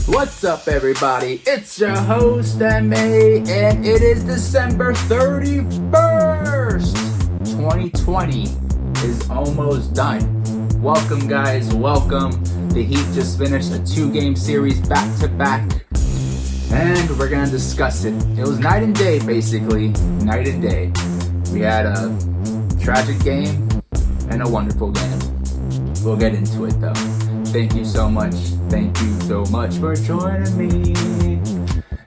What's up, everybody? It's your host, M.A., and it is December 31st. 2020 is almost done. Welcome, guys. Welcome. The Heat just finished a 2-game series back-to-back, and we're going to discuss it. It was night and day, basically. Night and day. We had a tragic game and a wonderful game. We'll get into it, though. Thank you so much. Thank you so much for joining me.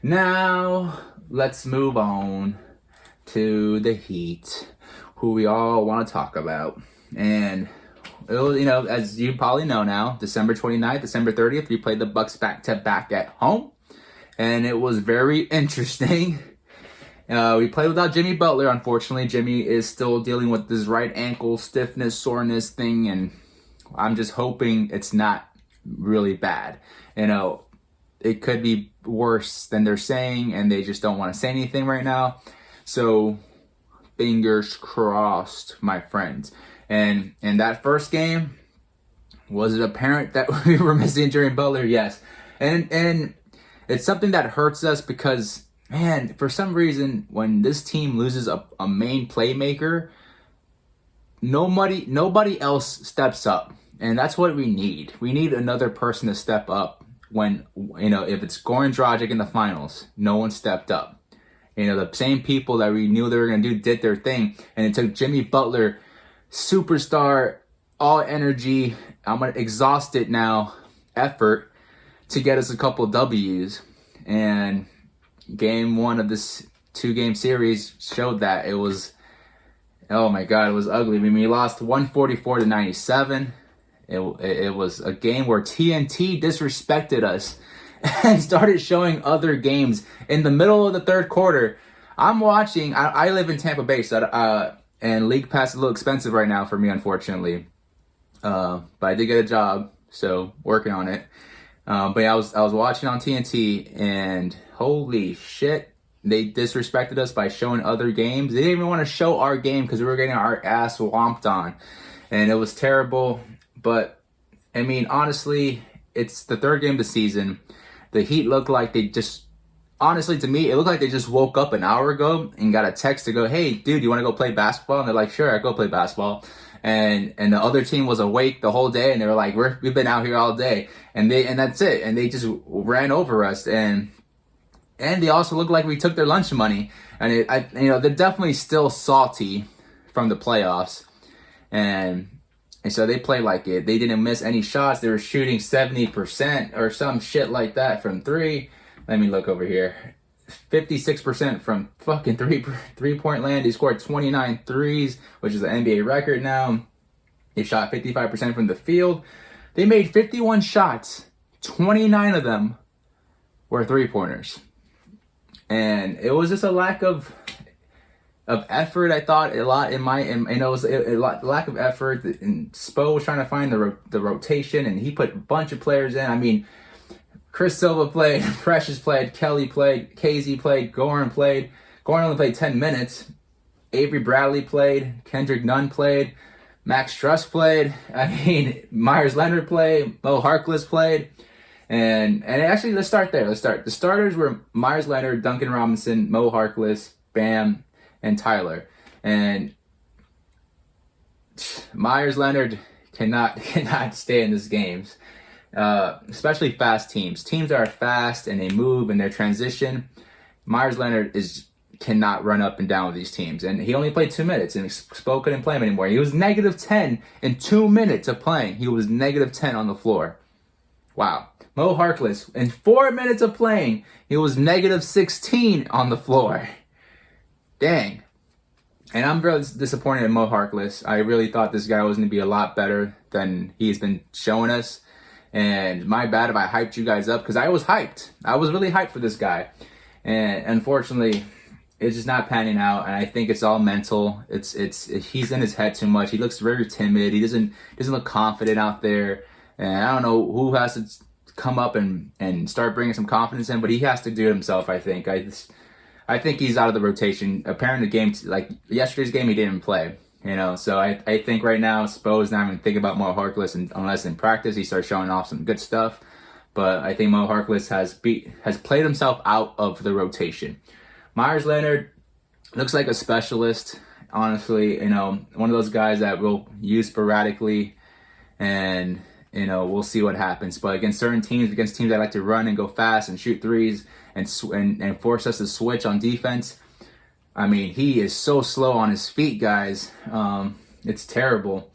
Now, let's move on to the Heat, who we all want to talk about. And, it was, as you probably know now, December 29th, December 30th, we played the Bucks back-to-back at home. And it was very interesting. We played without Jimmy Butler, unfortunately. Jimmy is still dealing with this right ankle stiffness, soreness thing, and I'm just hoping it's not really bad. It could be worse than they're saying, and they just don't want to say anything right now. So, fingers crossed, my friends. And in that first game, was it apparent that we were missing Jimmy Butler? Yes. And it's something that hurts us because, man, for some reason, when this team loses a main playmaker, nobody else steps up. And that's what we need. We need another person to step up when, if it's Goran Dragic in the finals, no one stepped up. The same people that we knew they were going to do did their thing. And it took Jimmy Butler, superstar, all energy, I'm going to exhaust it now, effort to get us a couple W's. And game one of this 2-game series showed that it was, oh my God, it was ugly. I mean, we lost 144-97. It was a game where TNT disrespected us and started showing other games in the middle of the third quarter. I'm watching. I live in Tampa Bay, and League Pass is a little expensive right now for me, unfortunately. But I did get a job, so working on it. But yeah, I was watching on TNT, and holy shit, they disrespected us by showing other games. They didn't even want to show our game because we were getting our ass whomped on, and it was terrible. But, I mean, honestly, it's the third game of the season. The Heat looked like they just, honestly, to me, it looked like they just woke up an hour ago and got a text to go, hey, dude, you want to go play basketball? And they're like, sure, I go play basketball. And the other team was awake the whole day, and they were like, we've been out here all day. And that's it. And they just ran over us. And they also looked like we took their lunch money. And they're definitely still salty from the playoffs. And so they played like it. They didn't miss any shots. They were shooting 70% or some shit like that from three. Let me look over here. 56% from fucking three-point land. They scored 29 threes, which is an NBA record now. They shot 55% from the field. They made 51 shots. 29 of them were three-pointers. And it was just a lack of effort. I thought a lot it was a lack of effort. And Spo was trying to find the rotation, and he put a bunch of players in. I mean, Chris Silva played, Precious played, Kelly played, KZ played, Goran played. Goran only played 10 minutes. Avery Bradley played, Kendrick Nunn played, Max Struss played. I mean, Myers Leonard played, Mo Harkless played. And actually, let's start there. The starters were Myers Leonard, Duncan Robinson, Mo Harkless, Bam, and Tyler. And Myers Leonard cannot stay in these games, especially fast teams that are fast and they move and they transition. Myers Leonard cannot run up and down with these teams, and he only played 2 minutes, and Spo couldn't play him anymore. He was -10 in 2 minutes of playing. He was -10 on the floor. Wow. Mo Harkless, in 4 minutes of playing, he was -16 on the floor. Dang. And I'm really disappointed in Mo Harkless. I really thought this guy was going to be a lot better than he's been showing us. And my bad if I hyped you guys up, because I was hyped. I was really hyped for this guy. And unfortunately, it's just not panning out. And I think it's all mental. He's in his head too much. He looks very timid. He doesn't look confident out there. And I don't know who has to come up and start bringing some confidence in, but he has to do it himself, I think. I think he's out of the rotation. Apparently, like yesterday's game, he didn't play. So I think right now Spo is not even thinking about Mo Harkless unless in practice he starts showing off some good stuff. but I think Mo Harkless has played himself out of the rotation. Myers Leonard looks like a specialist, honestly. One of those guys that we'll use sporadically, and we'll see what happens. But against certain teams, against teams that like to run and go fast and shoot threes and force us to switch on defense, I mean, he is so slow on his feet, guys. It's terrible.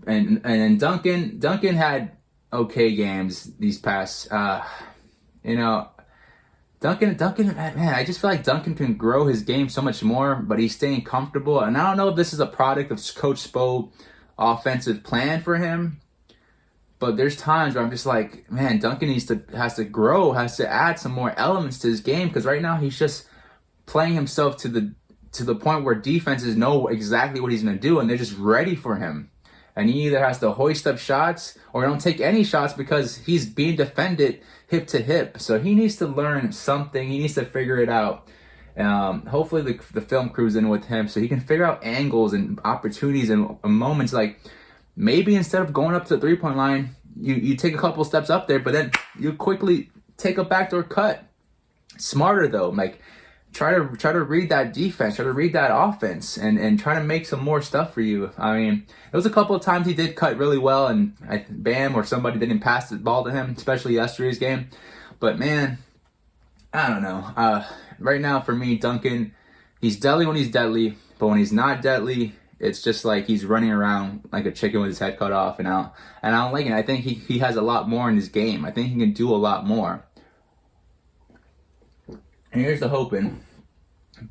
And Duncan had okay games these past. Duncan, man, I just feel like Duncan can grow his game so much more, but he's staying comfortable. And I don't know if this is a product of Coach Spo's offensive plan for him, but there's times where I'm just like, man, Duncan has to grow, has to add some more elements to his game, because right now he's just playing himself to the point where defenses know exactly what he's going to do, and they're just ready for him. And he either has to hoist up shots or don't take any shots because he's being defended hip to hip. So he needs to learn something. He needs to figure it out. Hopefully the film crew's in with him so he can figure out angles and opportunities and moments. Like maybe instead of going up to the three-point line, you take a couple steps up there, but then you quickly take a backdoor cut. Smarter though, like try to read that defense, try to read that offense, and try to make some more stuff for you. I mean, there was a couple of times he did cut really well, and Bam or somebody didn't pass the ball to him, especially yesterday's game. But man, I don't know. Right now for me, Duncan, he's deadly when he's deadly, but when he's not deadly, it's just like he's running around like a chicken with his head cut off, and I don't like it. I think he has a lot more in his game. I think he can do a lot more. And here's the hoping.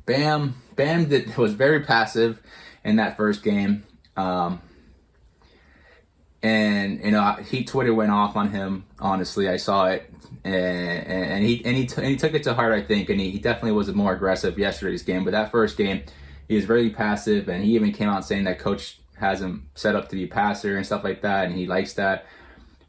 Bam was very passive in that first game. And Twitter went off on him. Honestly, I saw it, and he took it to heart, I think, and he definitely was more aggressive yesterday's game. But that first game, he was very passive, and he even came out saying that coach has him set up to be a passer and stuff like that, and he likes that.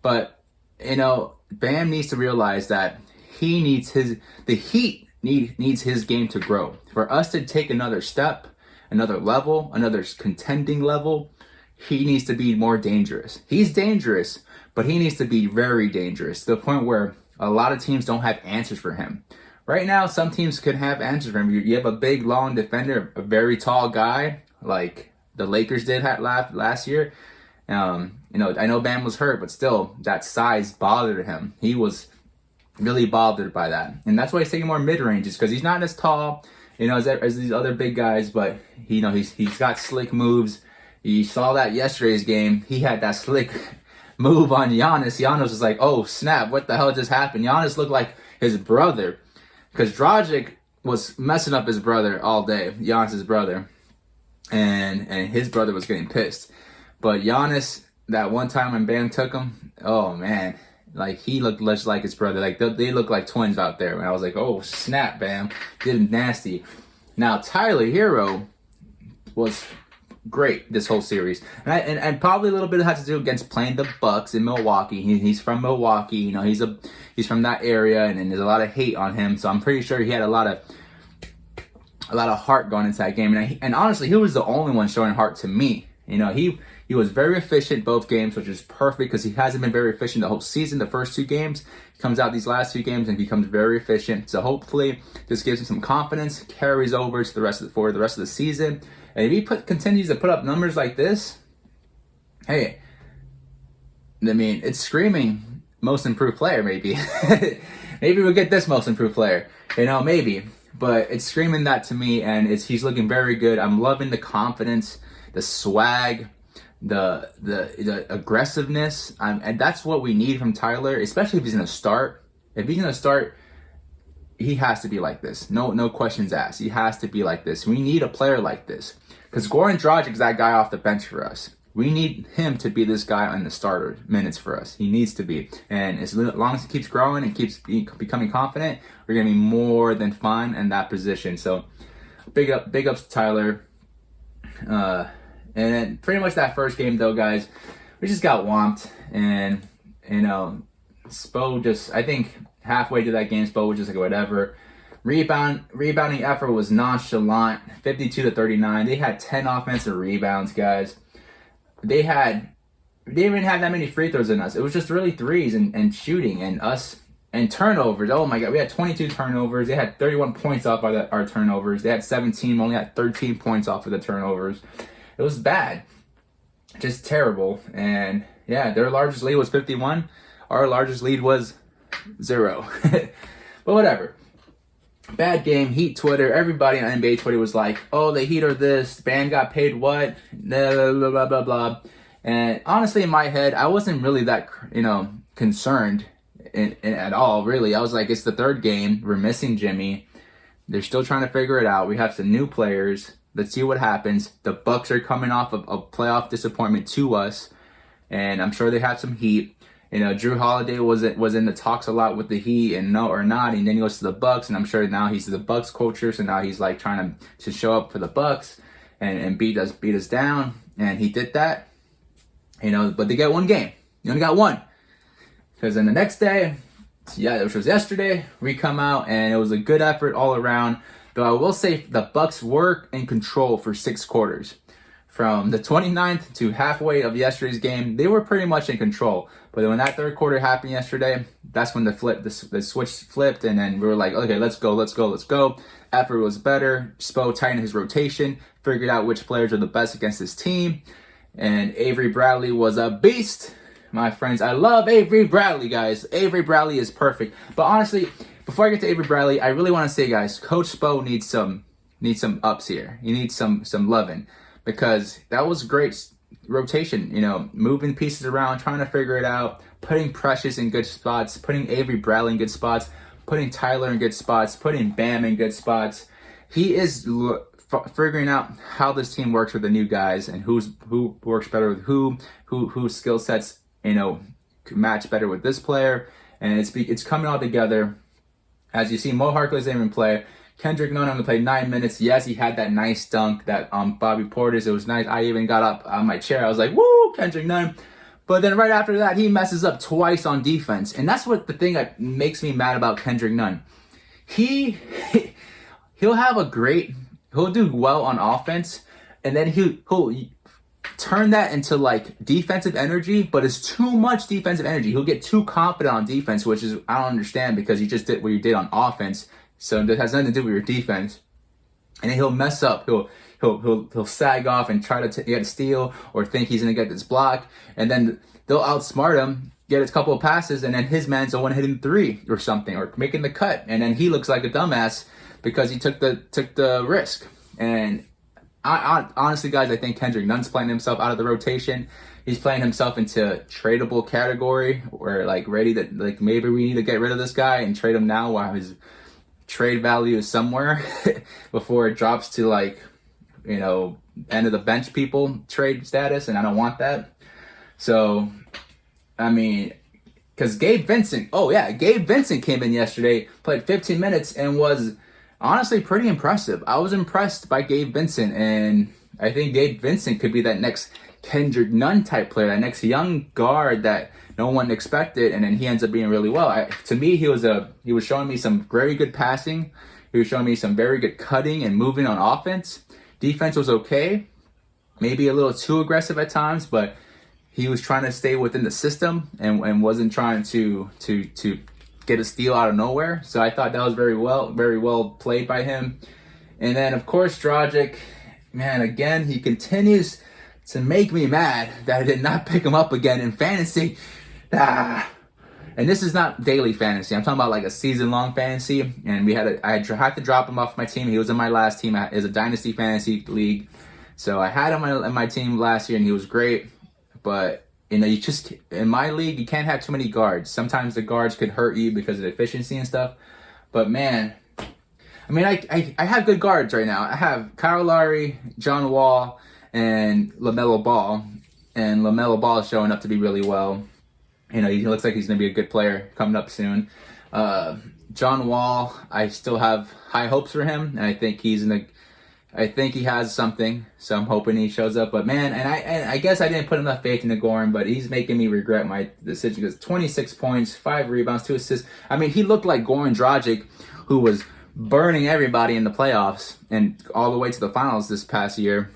But Bam needs to realize that he needs the Heat needs his game to grow. For us to take another step, another level, another contending level, he needs to be more dangerous. He's dangerous, but he needs to be very dangerous to the point where a lot of teams don't have answers for him. Right now, some teams could have answers for him. You have a big, long defender, a very tall guy, like the Lakers did last year. I know Bam was hurt, but still, that size bothered him. He was really bothered by that, and that's why he's taking more mid-ranges, because he's not as tall, as these other big guys, but he's got slick moves. You saw that yesterday's game. He had that slick move on Giannis. Giannis was like, oh snap, what the hell just happened? Giannis looked like his brother, because Dragic was messing up his brother all day, Giannis's brother, and his brother was getting pissed. But Giannis, that one time when Bam took him, oh man, like he looked less like his brother. Like they look like twins out there. And I was like, oh snap, Bam, did him nasty. Now Tyler Herro was great this whole series, and probably a little bit had to do against playing the Bucks in Milwaukee. He's from Milwaukee, he's from that area, and there's a lot of hate on him. So I'm pretty sure he had a lot of heart going into that game. And honestly, he was the only one showing heart to me. He was very efficient both games, which is perfect because he hasn't been very efficient the whole season. The first two games, he comes out these last 2 games and becomes very efficient. So hopefully this gives him some confidence, carries over to the rest of the season. And if he continues to put up numbers like this, hey, I mean, it's screaming most improved player, maybe. Maybe we'll get this most improved player, maybe. But it's screaming that to me, and he's looking very good. I'm loving the confidence, the swag, the aggressiveness, and that's what we need from Tyler, especially if he's going to start. If he's going to start, he has to be like this. No questions asked. He has to be like this. We need a player like this, because Goran Dragic is that guy off the bench for us. We need him to be this guy on the starter minutes for us. He needs to be. And as long as he keeps growing and keeps becoming confident, we're going to be more than fine in that position. So big ups to Tyler. And then pretty much that first game, though, guys, we just got whomped. And, Spo just, I think halfway to that game, Spo was just like, whatever. Rebounding effort was nonchalant, 52-39. They had 10 offensive rebounds, guys. They had they didn't even have that many free throws in us. It was just really threes and shooting and us and turnovers. Oh my God, we had 22 turnovers. They had 31 points off of our turnovers. They had 17, only had 13 points off of the turnovers. It was bad, just terrible. And yeah, their largest lead was 51. Our largest lead was 0. But whatever. Bad game. Heat Twitter. Everybody on NBA Twitter was like, "Oh, the Heat are this. Bam got paid what? Blah blah blah blah blah." And honestly, in my head, I wasn't really that concerned at all. Really, I was like, "It's the third game. We're missing Jimmy. They're still trying to figure it out. We have some new players. Let's see what happens." The Bucks are coming off of a playoff disappointment to us, and I'm sure they have some heat. Drew Holiday was in the talks a lot with the Heat and no or not, and then he goes to the Bucks, and I'm sure now he's the Bucks coacher, so now he's like trying to show up for the Bucks and beat us down, and he did that. But they get one game. You only got one, because then the next day, which was yesterday, we come out and it was a good effort all around. Though I will say the Bucks were in control for 6 quarters. From the 29th to halfway of yesterday's game, they were pretty much in control. But when that third quarter happened yesterday, that's when the switch flipped, and then we were like, okay, let's go. Effort was better. Spo tightened his rotation, figured out which players are the best against his team, and Avery Bradley was a beast. My friends, I love Avery Bradley, guys. Avery Bradley is perfect. But honestly, before I get to Avery Bradley, I really want to say, guys, Coach Spo needs some ups here. He needs some loving, because that was great rotation, moving pieces around, trying to figure it out, putting Precious in good spots, putting Avery Bradley in good spots, putting Tyler in good spots, putting Bam in good spots. He is figuring out how this team works with the new guys and who works better with whose skill sets, match better with this player. And it's coming all together. As you see, Mo Harkless didn't even play. Kendrick Nunn only played 9 minutes. Yes, he had that nice dunk that Bobby Portis. It was nice. I even got up on my chair. I was like, woo, Kendrick Nunn. But then right after that, he messes up twice on defense. And that's what the thing that makes me mad about Kendrick Nunn. He'll do well on offense, and then he'll turn that into like defensive energy, but it's too much defensive energy. He'll get too confident on defense, which is, I don't understand, because he just did what he did on offense. So it has nothing to do with your defense. And then he'll mess up. He'll sag off and try to get a steal or think he's going to get this block. And then they'll outsmart him, get a couple of passes, and then his man's the one hitting 3 or something, or making the cut. And then he looks like a dumbass because he took the risk. And I honestly, guys, I think Kendrick Nunn's playing himself out of the rotation. He's playing himself into tradable category, or like ready to, like, maybe we need to get rid of this guy and trade him now while his trade value is somewhere before it drops to like, end of the bench people trade status, and I don't want that. So, I mean, because Gabe Vincent came in yesterday, played 15 minutes, and was honestly pretty impressive. I was impressed by Gabe Vincent, and I think Gabe Vincent could be that next Kendrick Nunn type player, that next young guard that no one expected, and then he ends up being really well. To me, he was showing me some very good passing. He was showing me some very good cutting and moving on offense. Defense was okay, maybe a little too aggressive at times, but he was trying to stay within the system and wasn't trying to get a steal out of nowhere. So I thought that was very well played by him. And then, of course, Dragic, man, again, he continues to make me mad that I did not pick him up again in fantasy. And this is not daily fantasy. I'm talking about like a season-long fantasy. And I had to drop him off my team. He was in my last team. It's a dynasty fantasy league. So I had him in my team last year, and he was great. But you just, in my league, you can't have too many guards. Sometimes the guards could hurt you because of efficiency and stuff. But man, I mean, I have good guards right now. I have Kyle Lowry, John Wall, and LaMelo Ball. And LaMelo Ball is showing up to be really well. He looks like he's going to be a good player coming up soon. John Wall, I still have high hopes for him, and I think I think he has something, so I'm hoping he shows up. But man, and I guess I didn't put enough faith into Goran, but he's making me regret my decision, because 26 points, 5 rebounds, 2 assists. I mean, he looked like Goran Dragic, who was burning everybody in the playoffs and all the way to the finals this past year.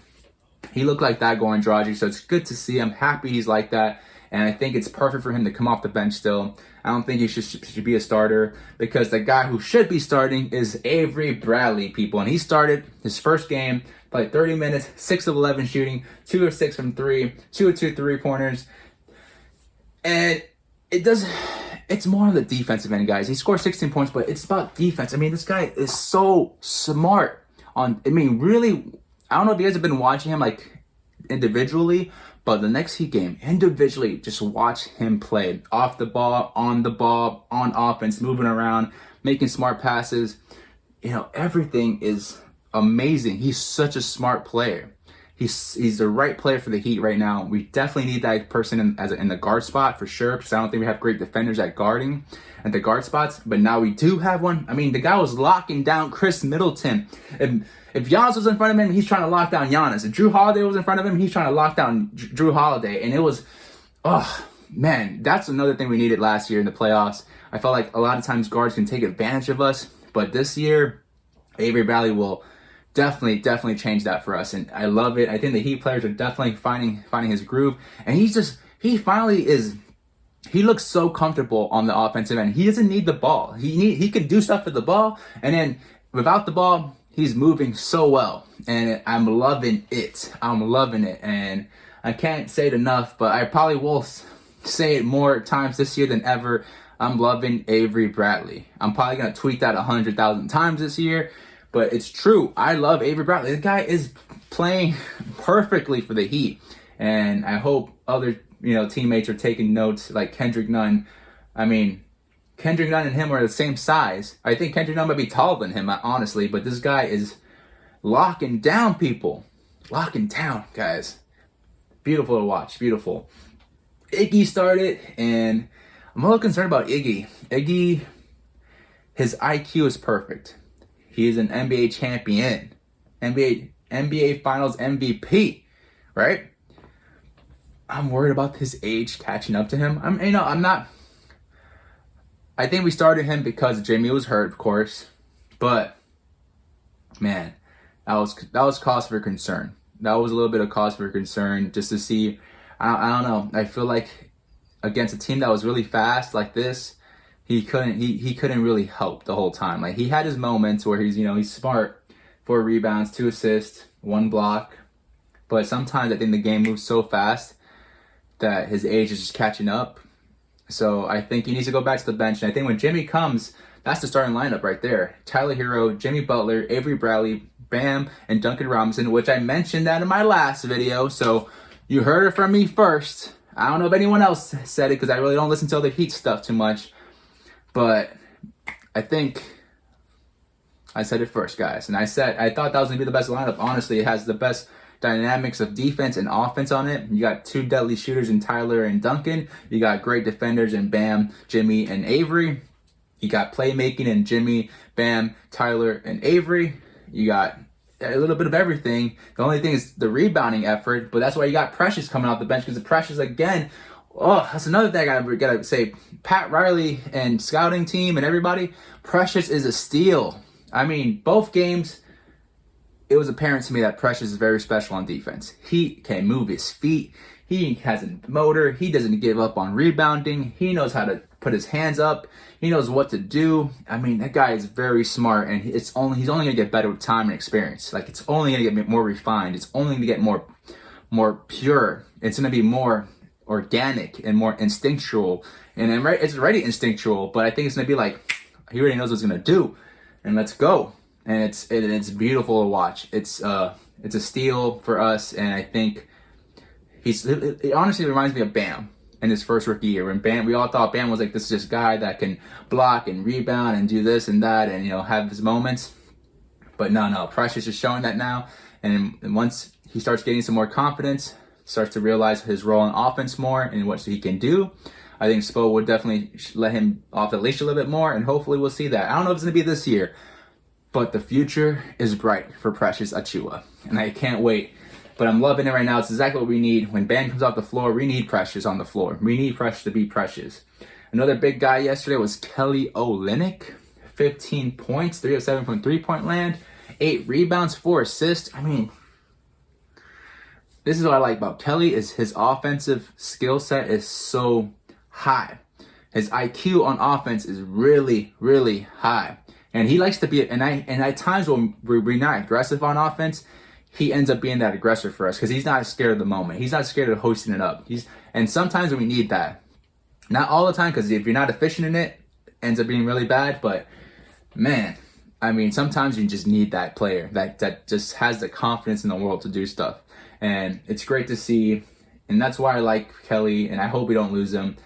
He looked like that going Dragic, so it's good to see. I'm happy he's like that, and I think it's perfect for him to come off the bench still. I don't think he should be a starter, because the guy who should be starting is Avery Bradley, people. And he started his first game, played 30 minutes, 6 of 11 shooting, 2 of 6 from 3, 2 of 2 3-pointers. And it's more on the defensive end, guys. He scored 16 points, but it's about defense. I mean, this guy is so smart really, I don't know if you guys have been watching him like individually, but the next Heat game, individually, just watch him play. Off the ball, on offense, moving around, making smart passes. Everything is amazing. He's such a smart player. He's the right player for the Heat right now. We definitely need that person in the guard spot for sure, because I don't think we have great defenders at the guard spots. But now we do have one. I mean, the guy was locking down Chris Middleton. If Giannis was in front of him, he's trying to lock down Giannis. If Jrue Holiday was in front of him, he's trying to lock down Jrue Holiday. And it was, oh man, that's another thing we needed last year in the playoffs. I felt like a lot of times guards can take advantage of us, but this year, Avery Bradley will definitely change that for us, and I love it. I think the Heat players are definitely finding his groove, and he looks so comfortable on the offensive end. He doesn't need the ball. He can do stuff with the ball, and then without the ball, he's moving so well, and I'm loving it. And I can't say it enough, but I probably will say it more times this year than ever. I'm loving Avery Bradley. I'm probably gonna tweet that 100,000 times this year. But it's true. I love Avery Bradley. The guy is playing perfectly for the Heat. And I hope other, teammates are taking notes, like Kendrick Nunn. I mean, Kendrick Nunn and him are the same size. I think Kendrick Nunn might be taller than him, honestly. But this guy is locking down people. Locking down, guys. Beautiful to watch. Beautiful. Iggy started, and I'm a little concerned about Iggy. Iggy, his IQ is perfect. He is an NBA champion, NBA Finals MVP, right? I'm worried about his age catching up to him. I'm not. I think we started him because Jimmy was hurt, of course, but man, that was cause for concern. That was a little bit of cause for concern, just to see. I don't know. I feel like against a team that was really fast like this, he couldn't really help the whole time. Like, he had his moments where he's smart, 4 rebounds, 2 assists, 1 block. But sometimes I think the game moves so fast that his age is just catching up. So I think he needs to go back to the bench. And I think when Jimmy comes, that's the starting lineup right there. Tyler Herro, Jimmy Butler, Avery Bradley, Bam, and Duncan Robinson, which I mentioned that in my last video. So you heard it from me first. I don't know if anyone else said it, because I really don't listen to other Heat stuff too much. But I think I said it first, guys. And I thought that was going to be the best lineup. Honestly, it has the best dynamics of defense and offense on it. You got 2 deadly shooters in Tyler and Duncan. You got great defenders in Bam, Jimmy, and Avery. You got playmaking in Jimmy, Bam, Tyler, and Avery. You got a little bit of everything. The only thing is the rebounding effort, but that's why you got Precious coming off the bench, because the Precious, again, that's another thing I gotta say. Pat Riley and scouting team and everybody, Precious is a steal. I mean, both games, it was apparent to me that Precious is very special on defense. He can move his feet. He has a motor. He doesn't give up on rebounding. He knows how to put his hands up. He knows what to do. I mean, that guy is very smart, and he's only gonna get better with time and experience. Like, it's only gonna get more refined. It's only gonna get more pure. It's gonna be more organic and more instinctual. And it's already instinctual, but I think it's gonna be like, he already knows what he's gonna do, and let's go. And it's beautiful to watch. It's a steal for us, and I think it honestly reminds me of Bam in his first rookie year. When Bam, we all thought Bam was like this guy that can block and rebound and do this and that, and have his moments. But no, Precious is showing that now, and once he starts getting some more confidence, starts to realize his role in offense more and what he can do, I think Spo would definitely let him off the leash a little bit more, and hopefully we'll see that. I don't know if it's going to be this year, but the future is bright for Precious Achiuwa, and I can't wait. But I'm loving it right now. It's exactly what we need. When Bam comes off the floor, we need Precious on the floor. We need Precious to be Precious. Another big guy yesterday was Kelly Olynyk. 15 points, 3 of 7 from three-point land, 8 rebounds, 4 assists. I mean, this is what I like about Kelly is his offensive skill set is so high. His IQ on offense is really, really high. And he likes to be, and at times when we're not aggressive on offense, he ends up being that aggressor for us because he's not scared of the moment. He's not scared of hosting it up. And sometimes we need that. Not all the time, because if you're not efficient in it, it ends up being really bad. But man, I mean, sometimes you just need that player that just has the confidence in the world to do stuff. And it's great to see. And that's why I like Kelly, and I hope we don't lose him,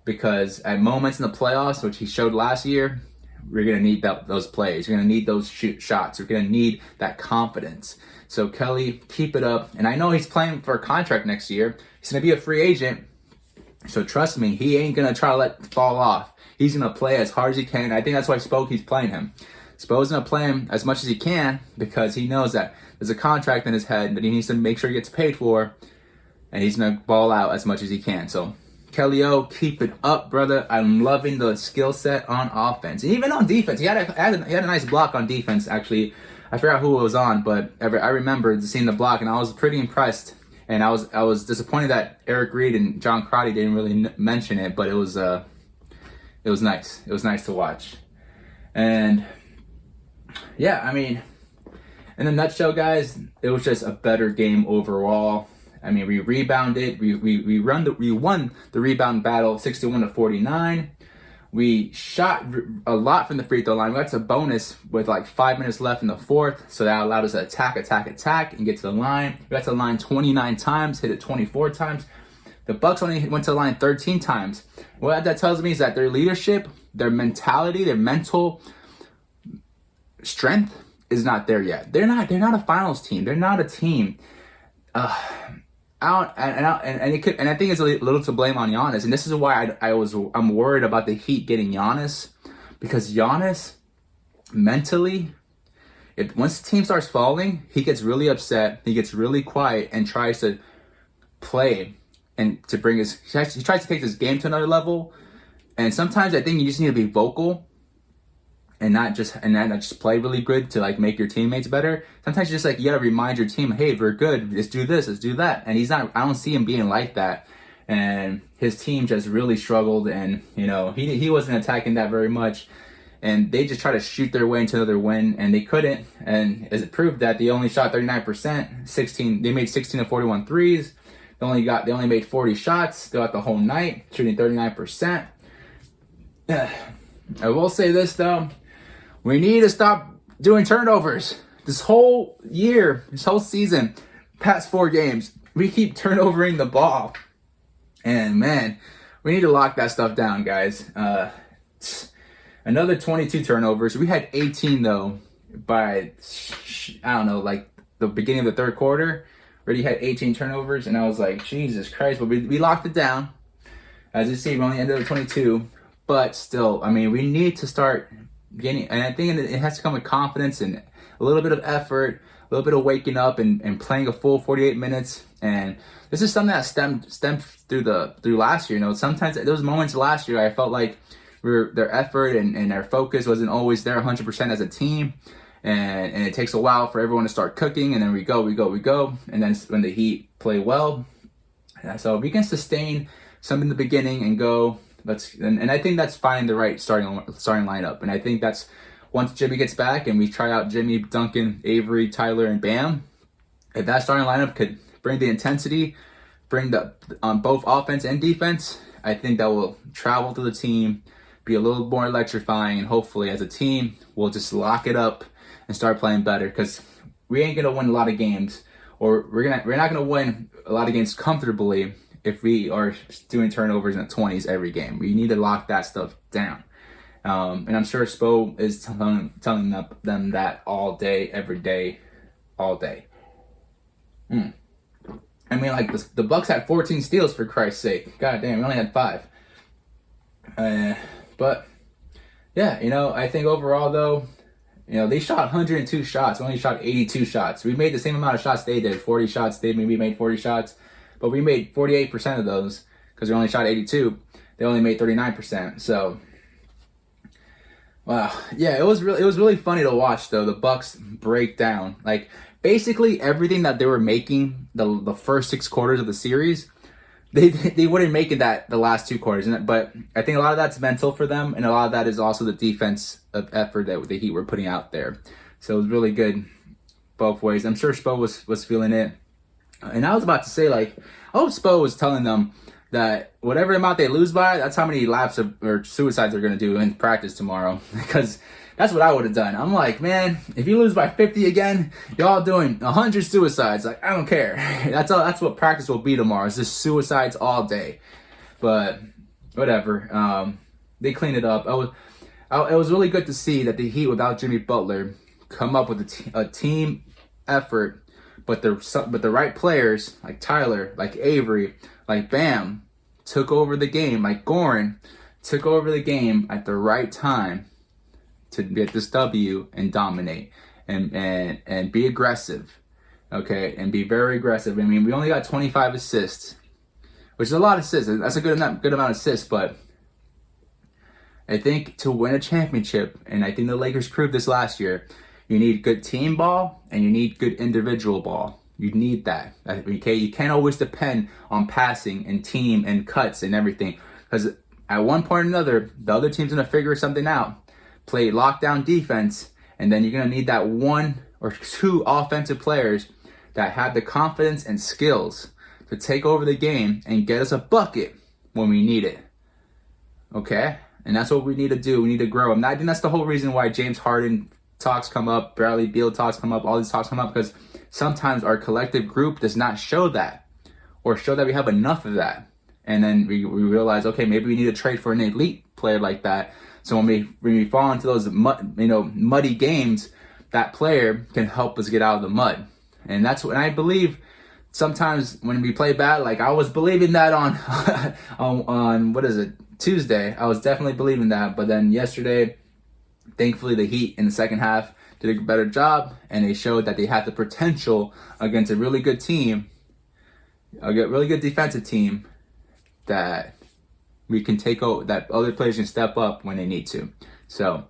because at moments in the playoffs, which he showed last year, we're going to need those plays. You're going to need those shots. You're going to need that confidence. So Kelly, keep it up. And I know he's playing for a contract next year. He's going to be a free agent. So trust me, he ain't going to try to let it fall off. He's going to play as hard as he can. I think that's why he's playing him. Spo's going to play him as much as he can because he knows that there's a contract in his head that he needs to make sure he gets paid for. And he's going to ball out as much as he can. So Kelly O, keep it up, brother. I'm loving the skill set on offense. And even on defense. He had a nice block on defense, actually. I forgot who it was on, but I remember seeing the block, and I was pretty impressed. And I was disappointed that Eric Reed and John Crotty didn't really mention it, but it was nice. It was nice to watch. And yeah, I mean, in a nutshell, guys, it was just a better game overall. I mean, we rebounded. We won the rebound battle 61-49. We shot a lot from the free throw line. We got to bonus with like 5 minutes left in the fourth, so that allowed us to attack, and get to the line. We got to the line 29 times, hit it 24 times. The Bucks only went to the line 13 times. What that tells me is that their leadership, their mentality, their mental strength is not there yet. They're not a finals team. They're not a team. I think it's a little to blame on Giannis, and this is why I'm worried about the Heat getting Giannis, because Giannis mentally, once the team starts falling, he gets really upset, he gets really quiet, and tries to play and to bring he tries to take his game to another level. And sometimes I think you just need to be vocal and not just play really good to like make your teammates better. Sometimes you gotta remind your team, hey, we're good, let's do this, let's do that. And I don't see him being like that. And his team just really struggled, and he wasn't attacking that very much. And they just tried to shoot their way into another win, and they couldn't. And as it proved that they only shot 39%, they made 16 of 41 threes. They only made 40 shots throughout the whole night, shooting 39%. I will say this though. We need to stop doing turnovers. This whole year, this whole season, past 4 games, we keep turnovering the ball. And man, we need to lock that stuff down, guys. Another 22 turnovers. We had 18 though by, I don't know, like the beginning of the third quarter. Already had 18 turnovers, and I was like, Jesus Christ. But we locked it down. As you see, we only ended with 22. But still, I mean, we need to start getting, and I think it has to come with confidence and a little bit of effort, a little bit of waking up and playing a full 48 minutes. And this is something that stemmed through last year. Sometimes there was moments last year I felt like their effort and their focus wasn't always there 100% as a team. And it takes a while for everyone to start cooking, and then we go. And then when the Heat play well, so if we can sustain some in the beginning and go, and I think that's finding the right starting lineup. And I think that's once Jimmy gets back and we try out Jimmy, Duncan, Avery, Tyler, and Bam, if that starting lineup could bring the intensity, bring on both offense and defense, I think that will travel to the team, be a little more electrifying, and hopefully as a team, we'll just lock it up and start playing better, because we ain't gonna win a lot of games, or we're not gonna win a lot of games comfortably if we are doing turnovers in the 20s every game. We need to lock that stuff down. And I'm sure Spo is telling them that all day, every day, all day. I mean, like, the Bucks had 14 steals, for Christ's sake. God damn, we only had 5. But yeah, I think overall though, they shot 102 shots. We only shot 82 shots. We made the same amount of shots they did. 40 shots. We made 40 shots. But we made 48% of those because we only shot 82. They only made 39%. So, Wow. Yeah, it was really funny to watch though. The Bucks break down. Like basically everything that they were making the first 6 quarters of the series, they wouldn't make it that the last 2 quarters. But I think a lot of that's mental for them, and a lot of that is also the defense of effort that the Heat were putting out there. So it was really good both ways. I'm sure Spo was feeling it. And I was about to say, like, I hope Spo was telling them that whatever amount they lose by, that's how many laps or suicides they're going to do in practice tomorrow. Because that's what I would have done. I'm like, man, if you lose by 50 again, y'all doing 100 suicides. Like, I don't care. That's what practice will be tomorrow. It's just suicides all day. But whatever. They cleaned it up. It was really good to see that the Heat, without Jimmy Butler, come up with a team effort. But the right players, like Tyler, like Avery, like Bam, took over the game. Like Goran took over the game at the right time to get this W and dominate and be aggressive, okay, and be very aggressive. I mean, we only got 25 assists, which is a lot of assists. That's a good amount of assists, but I think to win a championship, and I think the Lakers proved this last year, you need good team ball and you need good individual ball. You need that. Okay, you can't always depend on passing and team and cuts and everything, because at one point or another, the other team's gonna figure something out, play lockdown defense, and then you're gonna need that 1 or 2 offensive players that have the confidence and skills to take over the game and get us a bucket when we need it. Okay, and that's what we need to do. We need to grow. And I think that's the whole reason why James Harden talks come up, Bradley Beal talks come up, all these talks come up, because sometimes our collective group does not show that, or show that we have enough of that. And then we realize, okay, maybe we need to trade for an elite player like that. So when we fall into those muddy games, that player can help us get out of the mud. And that's what I believe. Sometimes when we play bad, like I was believing that on what is it, Tuesday, I was definitely believing that. But then yesterday, thankfully, the Heat in the second half did a better job, and they showed that they had the potential against a really good team, a really good defensive team, that we can take over, that other players can step up when they need to. So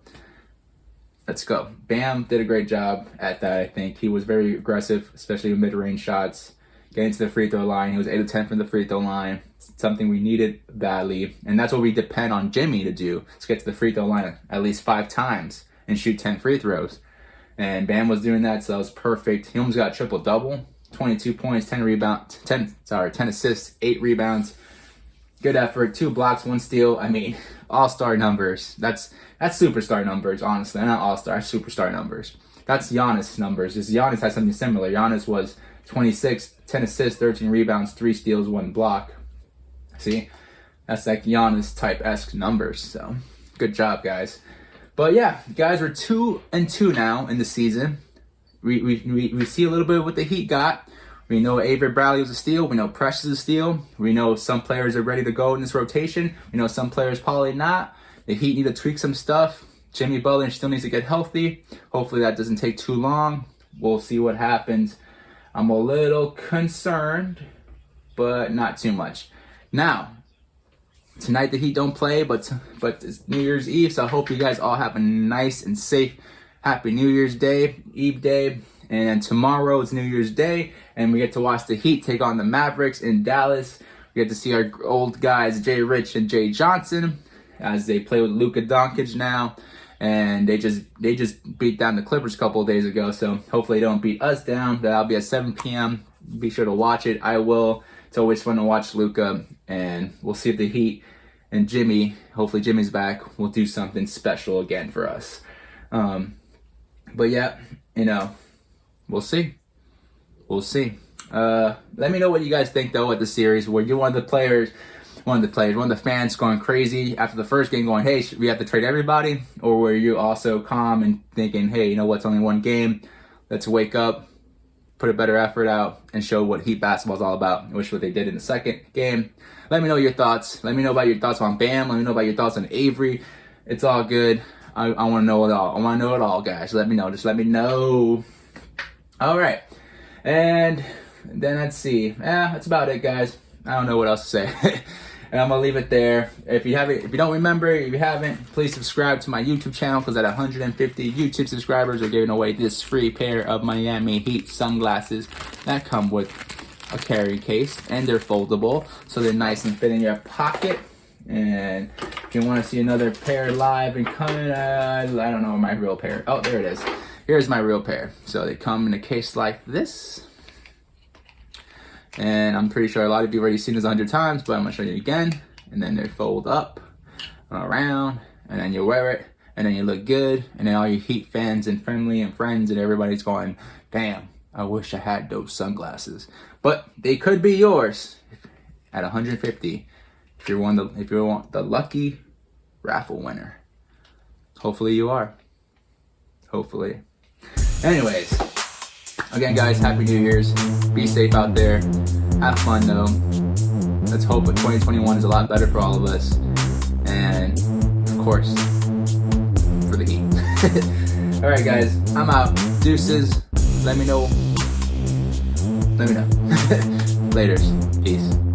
let's go. Bam did a great job at that. I think he was very aggressive, especially with mid-range shots, getting to the free throw line. He was 8 of 10 from the free throw line. Something we needed badly, and that's what we depend on Jimmy to do, is get to the free throw line at least 5 times and shoot 10 free throws. And Bam was doing that, so that was perfect. He almost got a triple-double, 22 points, 10 assists, 8 rebounds. Good effort, 2 blocks, 1 steal. I mean, all-star numbers. That's superstar numbers, honestly. Not all-star, superstar numbers. That's Giannis numbers. Giannis has something similar. Giannis was 26, 10 assists, 13 rebounds, 3 steals, 1 block. See, that's like Giannis type-esque numbers. So good job, guys. But yeah, guys, we're 2-2 now in the season. We see a little bit of what the Heat got. We know Avery Bradley was a steal. We know Precious is a steal. We know some players are ready to go in this rotation. We know some players probably not. The Heat need to tweak some stuff. Jimmy Butler still needs to get healthy. Hopefully that doesn't take too long. We'll see what happens. I'm a little concerned, but not too much. Now, tonight the Heat don't play, but it's New Year's Eve, so I hope you guys all have a nice and safe Happy New Year's Day, Eve Day. And tomorrow is New Year's Day, and we get to watch the Heat take on the Mavericks in Dallas. We get to see our old guys, Jay Rich and Jay Johnson, as they play with Luka Doncic now. And they just beat down the Clippers a couple of days ago, so hopefully they don't beat us down. That'll be at 7 p.m. Be sure to watch it. I will. It's always fun to watch Luka, and we'll see if the Heat and Jimmy, hopefully Jimmy's back, will do something special again for us. But yeah, we'll see. We'll see. Let me know what you guys think, though, at the series. Were you one of the fans going crazy after the first game going, hey, we have to trade everybody? Or were you also calm and thinking, hey, you know what's only one game? Let's wake up, put a better effort out, and show what Heat basketball is all about, which is what they did in the second game. Let me know your thoughts. Let me know about your thoughts on Bam. Let me know about your thoughts on Avery. It's all good. I want to know it all. I want to know it all, guys. Let me know. Just let me know. All right. And then let's see. That's about it, guys. I don't know what else to say. And I'm gonna leave it there. If you don't remember, if you haven't, please subscribe to my YouTube channel, because at 150 YouTube subscribers, we're giving away this free pair of Miami Heat sunglasses that come with a carry case, and they're foldable, so they're nice and fit in your pocket. And if you want to see another pair live and coming, I don't know my real pair. Oh, there it is. Here's my real pair. So they come in a case like this. And I'm pretty sure a lot of you have already seen this 100 times, but I'm gonna show you again. And then they fold up, around, and then you wear it, and then you look good. And then all your Heat fans and family and friends and everybody's going, damn, I wish I had those sunglasses. But they could be yours at 150 if you're the lucky raffle winner. Hopefully you are. Hopefully. Anyways, again guys, Happy New Year's. Be safe out there. Have fun though. Let's hope that 2021 is a lot better for all of us. And of course, for the Heat. Alright guys, I'm out. Deuces. Let me know. Laters. Peace.